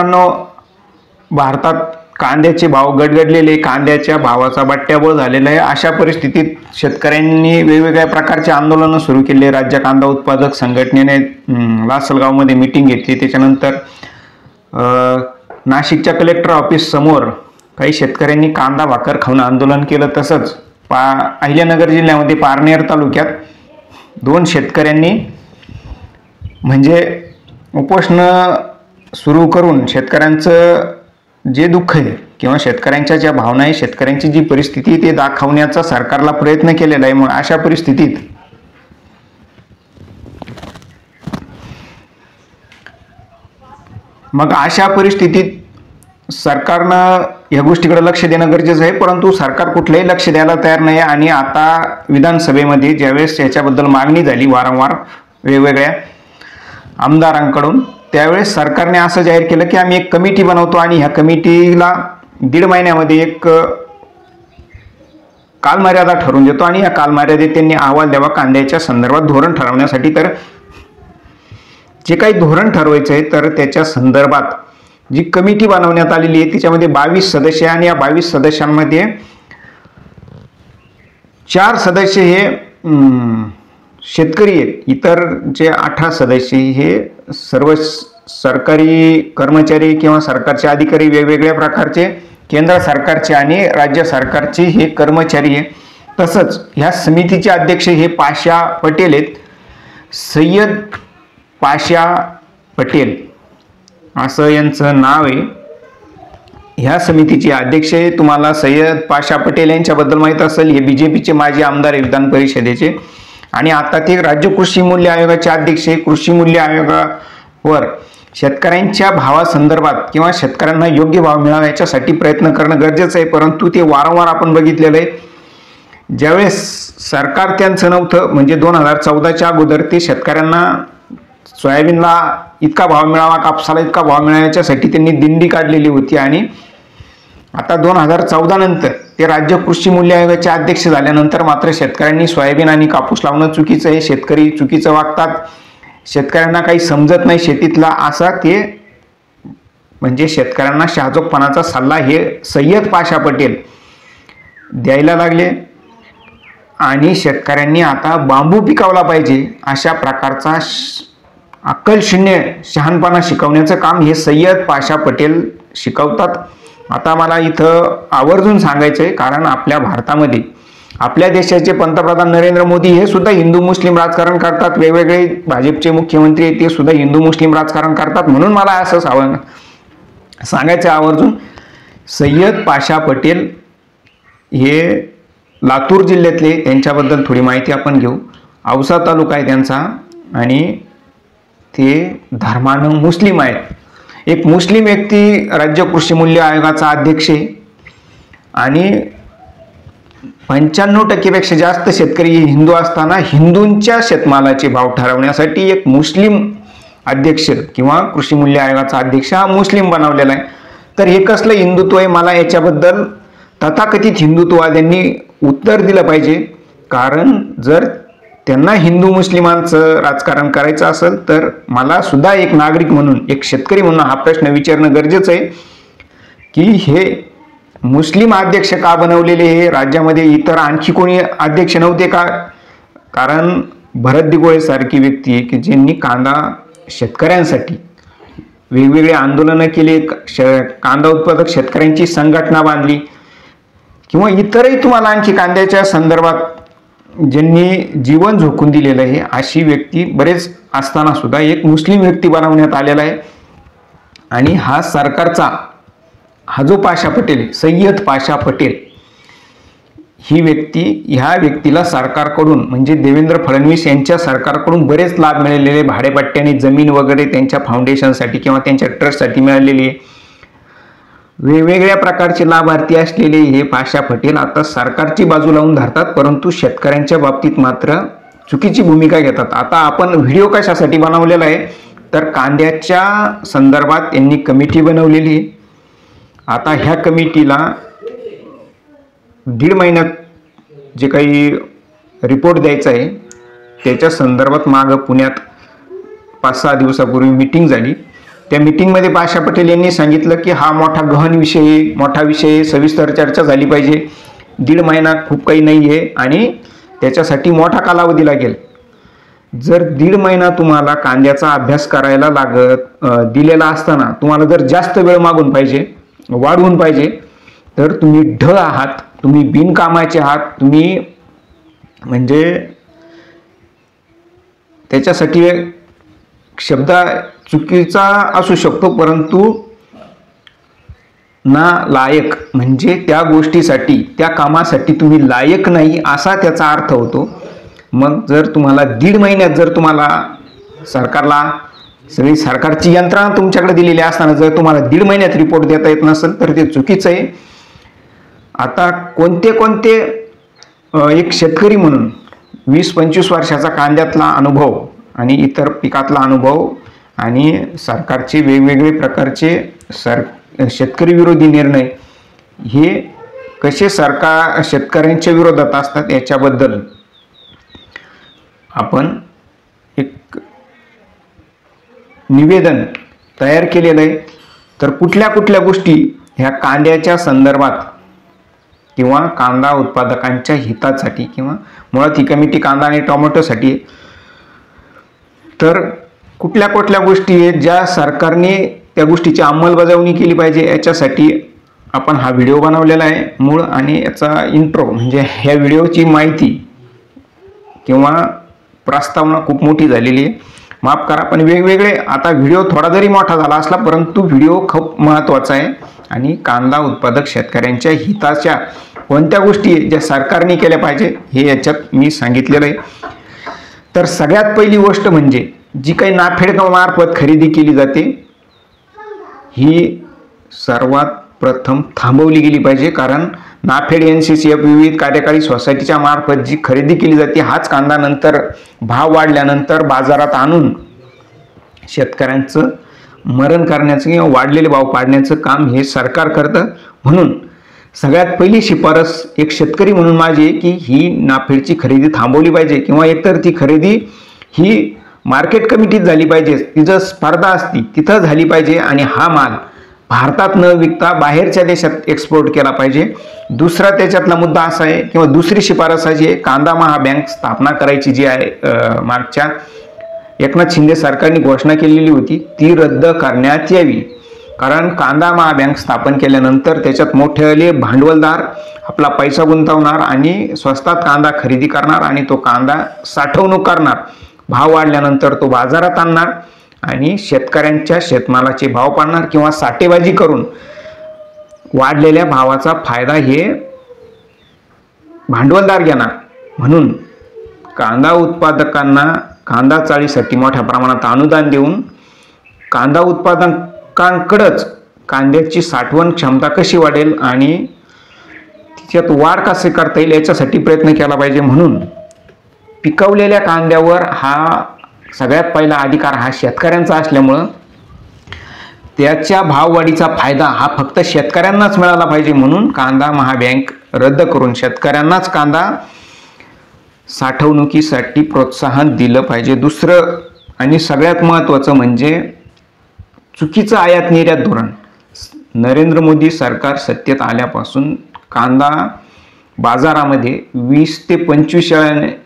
मित्रांनो, भारतात कांद्याचे भाव गडगडलेले, कांद्याच्या भावाचा बट्ट्याबोळ झालेला आहे। अशा परिस्थितीत शेतकऱ्यांनी वेगवेगळ्या प्रकारचे आंदोलन सुरू केले। राज्य कांदा उत्पादक संघटनेने लासलगावमध्ये मीटिंग घेतली। त्याच्यानंतर नाशिकच्या कलेक्टर ऑफिस समोर काही शेतकऱ्यांनी कांदा भाकर खाऊन आंदोलन केलं। तसंच अहिल्यानगर जिल्ह्यामध्ये पारनेर तालुक्यात 2 शेतकऱ्यांनी म्हणजे उपोषण सुरू करून शेतकऱ्यांचं जे दुःख आहे किंवा शेतकऱ्यांच्या ज्या भावना आहे, शेतकऱ्यांची जी परिस्थिती ते दाखवण्याचा सरकारला प्रयत्न केलेला आहे। मग अशा परिस्थितीत सरकारनं या गोष्टीकडे लक्ष देणं गरजेचं आहे, परंतु सरकार कुठलंही लक्ष द्यायला तयार नाही। आणि आता विधानसभेमध्ये ज्यावेळेस याच्याबद्दल मागणी झाली वारंवार वेगवेगळ्या आमदारांकडून, त्यावेळेस सरकारने असं जाहीर केलं की आम्ही एक कमिटी बनवतो आणि ह्या कमिटीला 1.5 महिन्यामध्ये एक कालमर्यादा ठरवून देतो आणि या कालमर्यादेत त्यांनी अहवाल द्यावा कांद्याच्या संदर्भात धोरण ठरवण्यासाठी। तर जे काही धोरण ठरवायचं आहे तर त्याच्या संदर्भात जी कमिटी बनवण्यात आलेली आहे त्याच्यामध्ये 22 सदस्य आणि या 22 सदस्यांमध्ये 4 सदस्य हे शेतकरी आहेत, इतर जे 18 सदस्य हे सर्व सरकारी कर्मचारी किंवा सरकारचे अधिकारी, वेगवेगळ्या प्रकारचे केंद्र सरकारचे आणि राज्य सरकारचे हे कर्मचारी आहे। तसंच ह्या समितीचे अध्यक्ष हे पाशा पटेल आहेत, सय्यद पाशा पटेल असं यांचं नाव आहे। ह्या समितीचे अध्यक्ष तुम्हाला सय्यद पाशा पटेल यांच्याबद्दल माहीत असेल, हे बीजेपीचे माजी आमदार आहे विधान परिषदेचे आणि आता ते राज्य कृषी मूल्य आयोगाचे अध्यक्ष आहे। कृषी मूल्य आयोगावर शेतकऱ्यांच्या भावासंदर्भात किंवा शेतकऱ्यांना योग्य भाव मिळावा याच्यासाठी प्रयत्न करणं गरजेचं आहे, परंतु ते वारंवार आपण बघितलेलं आहे। ज्यावेळेस सरकार त्यांचं नव्हतं म्हणजे 2014च्या अगोदर ते शेतकऱ्यांना सोयाबीनला इतका भाव मिळावा, कापसाला इतका भाव मिळावा याच्यासाठी त्यांनी दिंडी काढलेली होती आणि आता 2014 नंतर ते राज्य कृषी मूल्य आयोगाचे अध्यक्ष झाल्यानंतर मात्र शेतकऱ्यांनी सोयाबीन आणि कापूस लावणं चुकीचं आहे, शेतकरी चुकीचं वागतात, शेतकऱ्यांना काही समजत नाही शेतीतला, असा ते म्हणजे शेतकऱ्यांना शहाजोगपणाचा सल्ला हे सय्यद पाशा पटेल द्यायला लागले आणि शेतकऱ्यांनी आता बांबू पिकवला पाहिजे अशा प्रकारचा अक्कलशून्य शहाणपणा शिकवण्याचं काम हे सय्यद पाशा पटेल शिकवतात। आता मला इथं आवर्जून सांगायचं आहे, कारण आपल्या भारतामध्ये आपल्या देशाचे पंतप्रधान नरेंद्र मोदी हे सुद्धा हिंदू मुस्लिम राजकारण करतात, वेगवेगळे भाजपचे मुख्यमंत्री ते सुद्धा हिंदू मुस्लिम राजकारण करतात। म्हणून मला असं सांगायचं आवर्जून, सय्यद पाशा पटेल हे लातूर जिल्ह्यातले, त्यांच्याबद्दल थोडी माहिती आपण घेऊ। औसा तालुका आहे त्यांचा आणि ते धर्मानं मुस्लिम आहेत। एक मुस्लिम व्यक्ती राज्य कृषी मूल्य आयोगाचा अध्यक्ष आहे आणि 95% पेक्षा जास्त शेतकरी हिंदू असताना हिंदूंच्या शेतमालाचे भाव ठरवण्यासाठी एक मुस्लिम अध्यक्ष किंवा कृषी मूल्य आयोगाचा अध्यक्ष हा मुस्लिम बनवलेला आहे। तर हे कसलं हिंदुत्व आहे, मला याच्याबद्दल तथाकथित हिंदुत्ववाद्यांनी उत्तर दिलं पाहिजे, कारण जर त्यांना हिंदू मुस्लिमांचं राजकारण करायचं असेल तर मला सुद्धा एक नागरिक म्हणून, एक शेतकरी म्हणून हा प्रश्न विचारणं गरजेचं आहे की हे मुस्लिम अध्यक्ष का बनवलेले, हे राज्यामध्ये इतर आणखी कोणी अध्यक्ष नव्हते का? कारण भरत दिघोळे सारखी व्यक्ती आहे की ज्यांनी कांदा शेतकऱ्यांसाठी वेगवेगळे आंदोलनं केले, कांदा उत्पादक शेतकऱ्यांची संघटना बांधली किंवा इतरही तुम्हाला आणखी कांद्याच्या संदर्भात ज्यांनी जीवन झोकून दिलेलं आहे, अशी व्यक्ती बरेच असताना सुद्धा एक मुस्लिम व्यक्ती बनवण्यात आलेला आहे। आणि हा सरकारचा हा जो पाशा पटेल, सय्यद पाशा पटेल ही व्यक्ती, ह्या व्यक्तीला सरकारकडून म्हणजे देवेंद्र फडणवीस यांच्या सरकारकडून बरेच लाभ मिळालेले, भाडेपट्ट्याने जमीन वगैरे त्यांच्या फाउंडेशनसाठी किंवा त्यांच्या ट्रस्टसाठी मिळालेली आहे, वेगवेगळ्या प्रकारचे लाभार्थी असलेले हे पाशा पटेल आता सरकारची बाजू लावून धरतात, परंतु शेतकऱ्यांच्या बाबतीत मात्र चुकीची भूमिका घेतात। आता आपण व्हिडिओ कशासाठी बनवलेला आहे तर कांद्याच्या संदर्भात यांनी कमिटी बनवलेली आहे। आता ह्या कमिटीला 1.5 महिन्यात जे काही रिपोर्ट द्यायचा आहे त्याच्या संदर्भात मागं पुण्यात 5-6 दिवसापूर्वी मीटिंग झाली त्या मीटिंगमध्ये पाशा पटेल यांनी सांगितलं की हा मोठा गहन विषय, मोठा विषय, सविस्तर चर्चा झाली पाहिजे, 1.5 महिना खूप काही नाही आहे आणि त्याच्यासाठी मोठा कालावधी लागेल. जर 1.5 महिना तुम्हाला कांद्याचा अभ्यास करायला दिलेला असताना तुम्हाला जर जास्त वेळ मागून पाहिजे, वाढवून पाहिजे, तर तुम्ही ढ आहात, तुम्ही बिनकामाचे आहात. तुम्ही म्हणजे त्याच्यासाठी शब्द चुकीचा असू शकतो, परंतु ना लायक म्हणजे त्या गोष्टीसाठी, त्या कामासाठी तुम्ही लायक नाही असा त्याचा अर्थ होतो. मग जर तुम्हाला 1.5 महिन्यात जर तुम्हाला सरकारला सगळी सरकारची यंत्रणा तुमच्याकडे दिलेली असताना जर तुम्हाला 1.5 महिन्यात रिपोर्ट देता येत नसेल तर ते चुकीचं आहे. आता कोणते एक शेतकरी म्हणून 20-25 वर्षाचा कांद्यातला अनुभव आणि इतर पिकातला अनुभव आणि सरकारचे वेगवेगळे प्रकारचे शेतकरी विरोधी निर्णय हे कसे शेतकऱ्यांच्या विरोधात असतात याच्याबद्दल आपण एक निवेदन तयार केलेलं आहे. तर कुठल्या गोष्टी ह्या कांद्याच्या संदर्भात किंवा कांदा उत्पादकांच्या हितासाठी किंवा मुळात ही कमिटी कांदा आणि टोमॅटोसाठी, तर कुठल्या गोष्टी आहेत ज्या सरकारने त्या गोष्टीची अंमलबजावणी केली पाहिजे याच्यासाठी आपण हा व्हिडिओ बनवलेला आहे. मूळ आणि याचा इंट्रो म्हणजे ह्या व्हिडिओची माहिती किंवा प्रस्तावना खूप मोठी झालेली आहे, माफ करा. पण वेगवेगळे आता व्हिडिओ थोडा जरी मोठा झाला असला परंतु व्हिडिओ खूप महत्त्वाचा आहे आणि कांदा उत्पादक शेतकऱ्यांच्या हिताच्या कोणत्या गोष्टी ज्या सरकारने केल्या पाहिजे हे याच्यात मी सांगितलेलं आहे. तर सगळ्यात पहिली गोष्ट म्हणजे जी काही नाफेड मार्फत खरेदी केली जाते ही सर्वात प्रथम थांबवली गेली पाहिजे. कारण नाफेड, NCCF विविध कार्यकारी सोसायटीच्या मार्फत जी खरेदी केली जाते हाच कांदा नंतर भाव वाढल्यानंतर बाजारात आणून शेतकऱ्यांचं मरण करण्याचं किंवा वाढलेले भाव पाडण्याचं काम हे सरकार करतं. म्हणून सगळ्यात पहिली शिफारस एक शेतकरी म्हणून माझी आहे की ही नाफेडची खरेदी थांबवली पाहिजे किंवा एकतर ती खरेदी ही मार्केट कमिटीत झाली पाहिजे, तिथं स्पर्धा असती तिथं झाली पाहिजे आणि हा माल भारतात न विकता बाहेरच्या देशात एक्सपोर्ट केला पाहिजे. दुसरा त्याच्यातला मुद्दा असा आहे किंवा दुसरी शिफारस अशी आहे, कांदा महाबँक स्थापना करायची जी आहे मागच्या एकनाथ शिंदे सरकारने घोषणा केलेली होती ती रद्द करण्यात यावी. कारण कांदा महाबँक स्थापन केल्यानंतर त्याच्यात मोठे भांडवलदार आपला पैसा गुंतवणार आणि स्वस्तात कांदा खरेदी करणार आणि तो कांदा साठवणूक करणार, भाव वाढल्यानंतर तो बाजारात आणणार आणि शेतकऱ्यांच्या शेतमालाचे भाव पाडणार किंवा साठेबाजी करून वाढलेल्या भावाचा फायदा हे भांडवलदार घेणार. म्हणून कांदा उत्पादकांना कांदा चाळीसाठी मोठ्या प्रमाणात अनुदान देऊन कांदा उत्पादकांकडेच कांद्याची साठवण क्षमता कशी वाढेल आणि तिच्यात वाढ कसे करता येईल याच्यासाठी प्रयत्न केला पाहिजे. म्हणून पिकवलेल्या कांद्यावर हा सगळ्यात पहिला अधिकार हा शेतकऱ्यांचा असल्यामुळं त्याच्या भाववाढीचा फायदा हा फक्त शेतकऱ्यांनाच मिळाला पाहिजे. म्हणून कांदा महाबँक रद्द करून शेतकऱ्यांनाच कांदा साठवणुकीसाठी प्रोत्साहन दिलं पाहिजे. दुसरं आणि सगळ्यात महत्त्वाचं म्हणजे चुकीचं आयात निर्यात धोरण. नरेंद्र मोदी सरकार सत्तेत आल्यापासून कांदा बाजारामध्ये 20 ते 25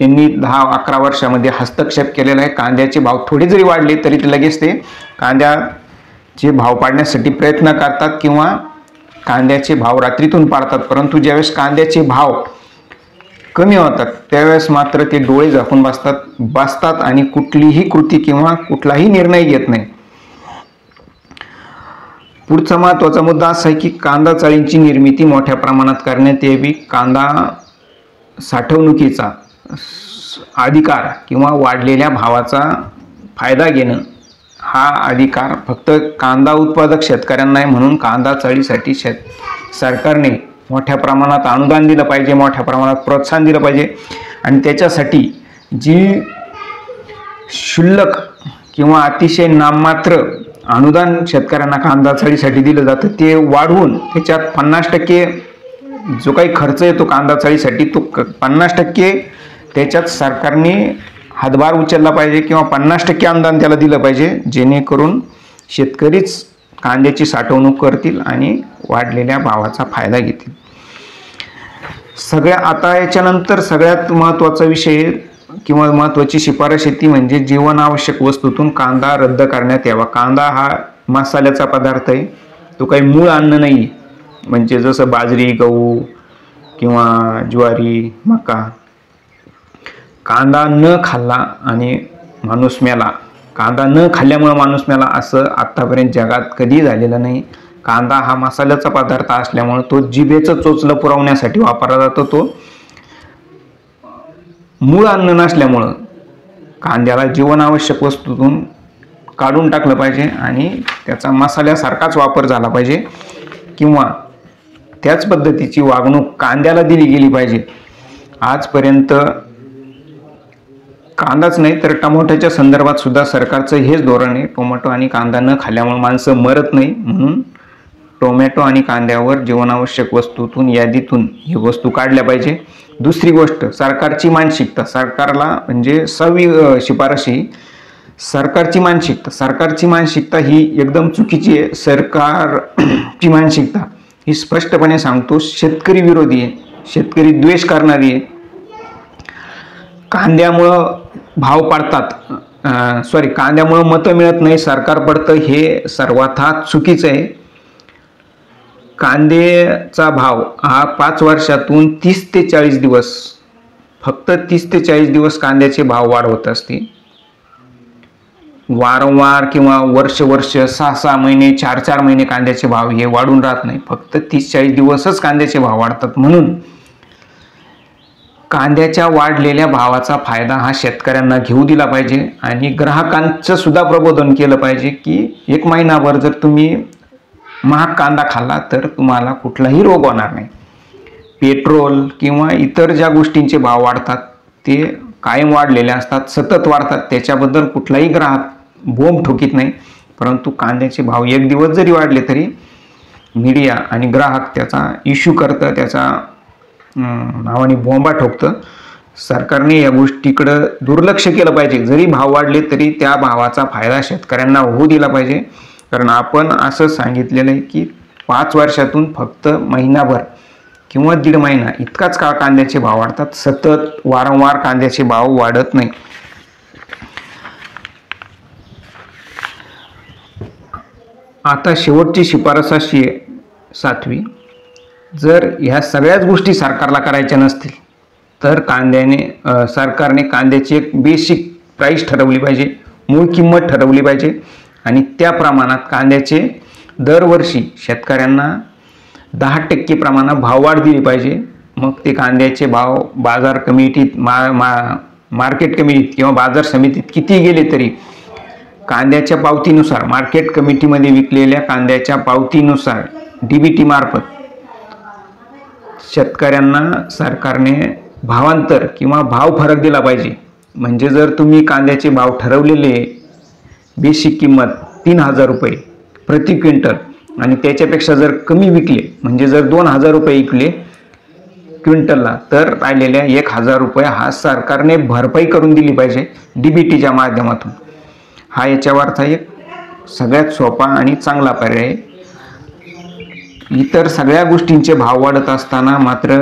यांनी 10-11 वर्षामध्ये हस्तक्षेप केलेला आहे. कांद्याचे भाव थोडे जरी वाढले तरी ते लगेच ते कांद्याचे भाव पाडण्यासाठी प्रयत्न करतात किंवा कांद्याचे भाव रात्रीतून पाडतात. परंतु ज्यावेळेस कांद्याचे भाव कमी होतात त्यावेळेस मात्र ते डोळे झाकून बसतात आणि कुठलीही कृती किंवा कुठलाही निर्णय घेत नाही. पुढचा महत्त्वाचा मुद्दा असा आहे की कांदा चाळींची निर्मिती मोठ्या प्रमाणात करण्यात यावी. कांदा साठवणुकीचा अधिकार किंवा वाढलेल्या भावाचा फायदा घेणं हा अधिकार फक्त कांदा उत्पादक शेतकऱ्यांना नाही. म्हणून कांदा चाळीसाठी सरकारने मोठ्या प्रमाणात अनुदान दिलं पाहिजे, मोठ्या प्रमाणात प्रोत्साहन दिलं पाहिजे आणि त्याच्यासाठी जी क्षुल्लक किंवा अतिशय नाममात्र अनुदान शेतकऱ्यांना कांदा चाळीसाठी दिलं जातं ते वाढवून त्याच्यात 50% जो काही खर्च येतो कांदा चाळीसाठी तो 50% त्याच्यात सरकारने हातभार उचलला पाहिजे किंवा 50% अनुदान त्याला दिलं पाहिजे, जेणेकरून शेतकरीच कांद्याची साठवणूक करतील आणि वाढलेल्या भावाचा फायदा घेतील. आता याच्यानंतर सगळ्यात महत्त्वाचा विषय किंवा महत्त्वाची शिफारस ती म्हणजे जीवनावश्यक वस्तूतून कांदा रद्द करण्यात यावा. कांदा हा मसाल्याचा पदार्थ आहे, तो काही मूळ अन्न नाही. म्हणजे जसं बाजरी, गहू किंवा ज्वारी, मका. कांदा न खाल्ला आणि माणूस मेला, कांदा न खाल्ल्यामुळे माणूस मेला असं आत्तापर्यंत जगात कधी झालेलं नाही. कांदा हा मसाल्याचा पदार्थ असल्यामुळे तो जिभेचं चोचलं पुरवण्यासाठी वापरला जातो. तो मूळ अन्न नसल्यामुळं कांद्याला जीवनावश्यक वस्तूतून काढून टाकलं पाहिजे आणि त्याचा मसाल्यासारखाच वापर झाला पाहिजे किंवा त्याच पद्धतीची वागणूक कांद्याला दिली गेली पाहिजे. आजपर्यंत कांदाच नाही तर टोमॅटोच्या संदर्भात सुद्धा सरकारचं हेच धोरण आहे. टोमॅटो आणि कांदा न खाल्ल्यामुळे माणसं मरत नाही, म्हणून टोमॅटो आणि कांद्यावर जीवनावश्यक वस्तूतून यादीतून ही वस्तू काढल्या पाहिजे. दुसरी गोष्ट, सरकारची मानसिकता. सरकारला म्हणजे 6वी शिफारस ही सरकारची मानसिकता ही एकदम चुकीची आहे. सरकारची मानसिकता ही स्पष्टपणे सांगतो शेतकरी विरोधी आहे, शेतकरी द्वेष करणारी आहे. कांद्यामुळं भाव पडतात, कांद्यामुळं मतं मिळत नाही, सरकार पडतं, हे सर्वथा चुकीचं आहे. कांद्याचा भाव हा 5 वर्षातून 30 ते 40 दिवस, फक्त 30 ते 40 दिवस कांद्याचे भाव वाढ होत असते. वारंवार किंवा वर्ष 6-6 महिने 4-4 महिने कांद्याचे भाव हे वाढून राहत नाही, फक्त 30-40 दिवसच कांद्याचे भाव वाढतात. म्हणून कांद्याच्या वाढलेल्या भावाचा फायदा हा शेतकऱ्यांना घेऊ दिला पाहिजे आणि ग्राहकांचं सुद्धा प्रबोधन केलं पाहिजे की 1 महिनाभर जर तुम्ही महाग कांदा खाल्ला तर तुम्हाला कुठलाही रोग होणार नाही. पेट्रोल किंवा इतर ज्या गोष्टींचे भाव वाढतात ते कायम वाढलेले असतात, सतत वाढतात, त्याच्याबद्दल कुठलाही ग्राहक बोंब ठोकीत नाही. परंतु कांद्याचे भाव 1 दिवस जरी वाढले तरी मीडिया आणि ग्राहक त्याचा इश्यू करतं, त्याचा नावाने बोंबा ठोकतं. सरकारने या गोष्टीकडं दुर्लक्ष केलं पाहिजे. जरी भाव वाढले तरी त्या भावाचा फायदा शेतकऱ्यांना होऊ दिला पाहिजे. कारण आपण असं सांगितलेलं आहे की 5 वर्षातून फक्त महिनाभर किंवा 1.5 महिना इतकाच काळ कांद्याचे भाव वाढतात, सतत वारंवार कांद्याचे भाव वाढत नाही. आता शेवटची शिफारस अशी आहे 7वी, जर ह्या सगळ्याच गोष्टी सरकारला करायच्या नसतील तर सरकारने कांद्याची एक बेसिक प्राईस ठरवली पाहिजे, मूळ किंमत ठरवली पाहिजे आणि त्या प्रमाणात कांद्याचे दरवर्षी शेतकऱ्यांना 10% प्रमाणात भाववाढ दिली पाहिजे. मग ते कांद्याचे भाव बाजार कमिटीत मार्केट कमिटीत किंवा बाजार समितीत किती गेले तरी कांद्याच्या पावतीनुसार, मार्केट कमिटीमध्ये विकलेल्या कांद्याच्या पावतीनुसार DBT मार्फत शेतकऱ्यांना सरकारने भावांतर किंवा भाव फरक दिला पाहिजे. म्हणजे जर तुम्ही कांद्याचे भाव ठरवलेले बेसिक किंमत 3,000 रुपये प्रति क्विंटल आणि त्याच्यापेक्षा जर कमी विकले, म्हणजे जर 2,000 रुपये विकले क्विंटलला, तर राहिलेल्या 1,000 रुपये हा सरकारने भरपाई करून दिली पाहिजे DBTच्या माध्यमातून. हा याच्यावरचा एक सगळ्यात सोपा आणि चांगला पर्याय. इतर सगळ्या गोष्टींचे भाव वाढत असताना मात्र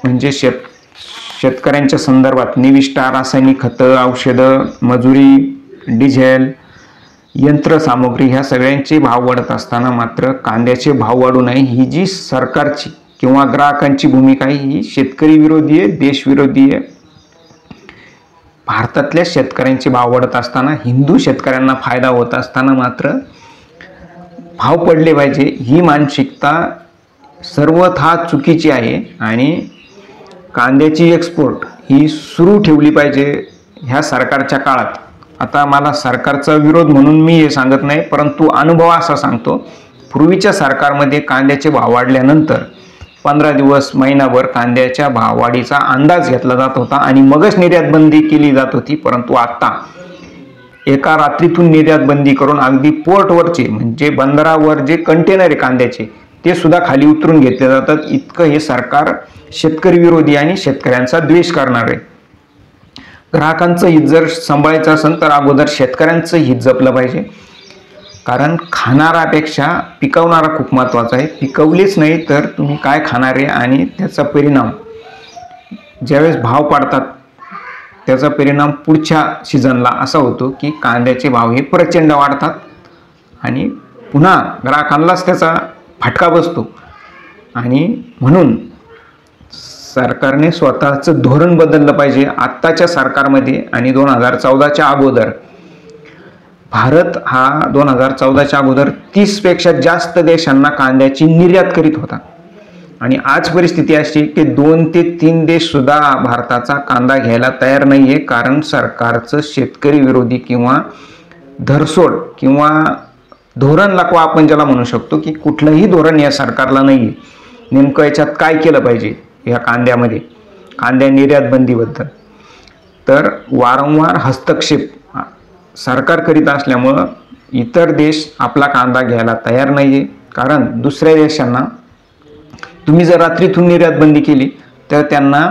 म्हणजे शेतकऱ्यांच्या संदर्भात निविष्ठा, रासायनिक खतं, औषधं, मजुरी, डिझेल, यंत्रसामुग्री ह्या सगळ्यांचे भाव वाढत असताना मात्र कांद्याचे भाव वाढू नये ही जी सरकारची किंवा ग्राहकांची भूमिका आहे ही शेतकरी विरोधी आहे, देशविरोधी आहे. भारतातल्या शेतकऱ्यांचे भाव वाढत असताना, हिंदू शेतकऱ्यांना फायदा होत असताना मात्र भाव पडले पाहिजे ही मानसिकता सर्वथा चुकीची आहे आणि कांद्याची एक्सपोर्ट ही सुरू ठेवली पाहिजे ह्या सरकारच्या काळात. आता मला सरकारचा विरोध म्हणून मी हे सांगत नाही, परंतु अनुभव असा सांगतो, पूर्वीच्या सरकारमध्ये कांद्याचे भाव वाढल्यानंतर 15 दिवस, महिनाभर कांद्याच्या भाववाढीचा अंदाज घेतला जात होता आणि मगच निर्यात बंदी केली जात होती. परंतु आता एका रात्रीतून निर्यात बंदी करून अगदी पोर्टवरचे म्हणजे बंदरावर जे कंटेनर आहे कांद्याचे ते सुद्धा खाली उतरून घेतले जातात. इतकं हे सरकार शेतकरी विरोधी आणि शेतकऱ्यांचा द्वेष करणार आहे. ग्राहकांचं हित जर सांभाळायचं असेल तर अगोदर शेतकऱ्यांचं हित जपलं पाहिजे. कारण खाणारापेक्षा पिकवणारा खूप महत्त्वाचा आहे. पिकवलेच नाही तर तुम्ही काय खाणार आहे आणि त्याचा परिणाम ज्यावेळेस भाव पाडतात त्याचा परिणाम पुढच्या सीझनला असा होतो की कांद्याचे भाव हे प्रचंड वाढतात आणि पुन्हा ग्राहकांनाच त्याचा फटका बसतो. आणि म्हणून सरकारने स्वतःचं धोरण बदललं पाहिजे. आत्ताच्या सरकारमध्ये आणि 2014च्या अगोदर भारत हा 2014च्या अगोदर 30पेक्षा जास्त देशांना कांद्याची निर्यात करीत होता आणि आज परिस्थिती अशी की 2 ते 3 देश सुद्धा भारताचा कांदा घ्यायला तयार नाही आहे. कारण सरकारचं शेतकरी विरोधी किंवा धरसोड किंवा धोरण लकवा आपण ज्याला म्हणू शकतो की कुठलंही धोरण या सरकारला नाही आहे. नेमकं याच्यात काय केलं पाहिजे या कांद्यामध्ये, कांद्या निर्यात बंदीबद्दल. तर वारंवार हस्तक्षेप सरकार करीत असल्यामुळं इतर देश आपला कांदा घ्यायला तयार नाही आहे. कारण दुसऱ्या देशांना तुम्ही जर रात्रीतून निर्यात बंदी केली तर त्यांना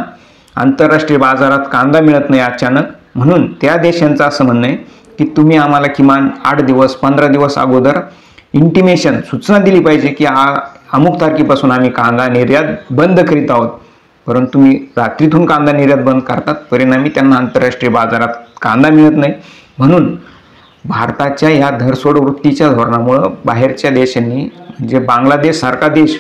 आंतरराष्ट्रीय बाजारात कांदा मिळत नाही अचानक. म्हणून त्या देशांचं असं म्हणणं आहे की तुम्ही आम्हाला किमान 8 दिवस 15 दिवस अगोदर इंटिमेशन सूचना दिली पाहिजे की अमुक तारखेपासून आम्ही कांदा निर्यात बंद करीत आहोत. परंतु तुम्ही रात्रीतून कांदा निर्यात बंद करतात, परिणामी त्यांना आंतरराष्ट्रीय बाजारात कांदा मिळत नाही. म्हणून भारताच्या या धरसोड वृत्तीच्या धोरणामुळं बाहेरच्या देशांनी म्हणजे बांगलादेश सारखा देश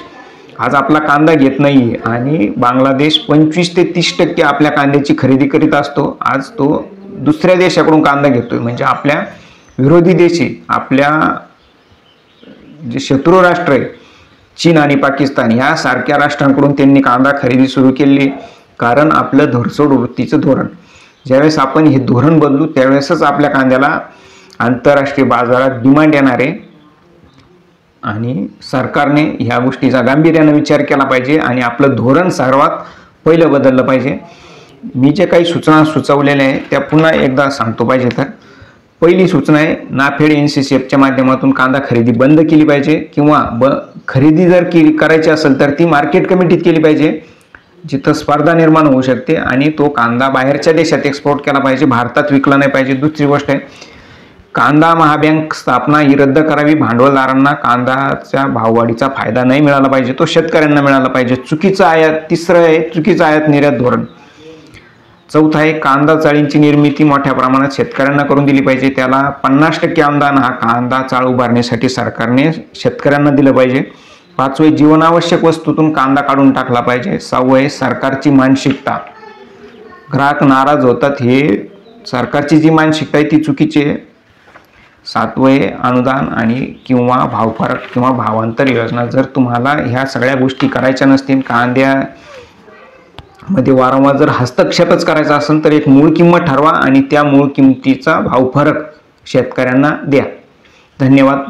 आज आपला कांदा घेत नाही आहे आणि बांगलादेश 25 ते 30% आपल्या कांद्याची खरेदी करीत असतो. आज तो दुसऱ्या देशाकडून कांदा घेतोय. म्हणजे आपल्या विरोधी देशी आपल्या जे शत्रू राष्ट्र आहे चीन आणि पाकिस्तान यासारख्या राष्ट्रांकडून त्यांनी कांदा खरेदी सुरू केली. कारण आपलं धरसोड वृत्तीचं धोरण ज्यावेळेस आपण हे धोरण बदलू त्यावेळेसच आपल्या कांद्याला आंतरराष्ट्रीय बाजारात डिमांड येणार आहे. आणि सरकारने ह्या गोष्टीचा गांभीर्याने विचार केला पाहिजे आणि आपलं धोरण सर्वात पहिलं बदललं पाहिजे. मी जे काही सूचना सुचवलेल्या आहेत त्या पुन्हा एकदा सांगतो पाहिजे. तर पहिली सूचना आहे नाफेड NCCFच्या माध्यमातून कांदा खरेदी बंद केली पाहिजे किंवा खरेदी जर करायची असेल तर ती मार्केट कमिटीत केली पाहिजे जिथं स्पर्धा निर्माण होऊ शकते आणि तो कांदा बाहेरच्या देशात एक्सपोर्ट केला पाहिजे, भारतात विकला नाही पाहिजे. दुसरी गोष्ट आहे कांदा महाबँक स्थापना ही रद्द करावी. भांडवलदारांना कांद्याच्या भाववाढीचा फायदा नाही मिळाला पाहिजे, तो शेतकऱ्यांना मिळाला पाहिजे. चुकीचं आयात. तिसरं आहे चुकीचं आयात निर्यात धोरण. चौथा आहे कांदा चाळींची निर्मिती मोठ्या प्रमाणात शेतकऱ्यांना करून दिली पाहिजे. त्याला 50% अनुदान हा कांदा चाळ उभारण्यासाठी सरकारने शेतकऱ्यांना दिलं पाहिजे. पाचवे जीवनावश्यक वस्तूतून कांदा काढून टाकला पाहिजे. सहावे सरकारची मानसिकता. ग्राहक नाराज होतात हे सरकारची जी मानसिकता आहे ती चुकीची आहे. सातवे अनुदान आणि किंवा भावफरक किंवा भावांतर योजना. जर तुम्हाला ह्या सगळ्या गोष्टी करायच्या नसतील, कांद्यामध्ये वारंवार जर हस्तक्षेपच करायचा असेल तर एक मूळ किंमत ठरवा आणि त्या मूळ किंमतीचा भावफरक शेतकऱ्यांना द्या. धन्यवाद.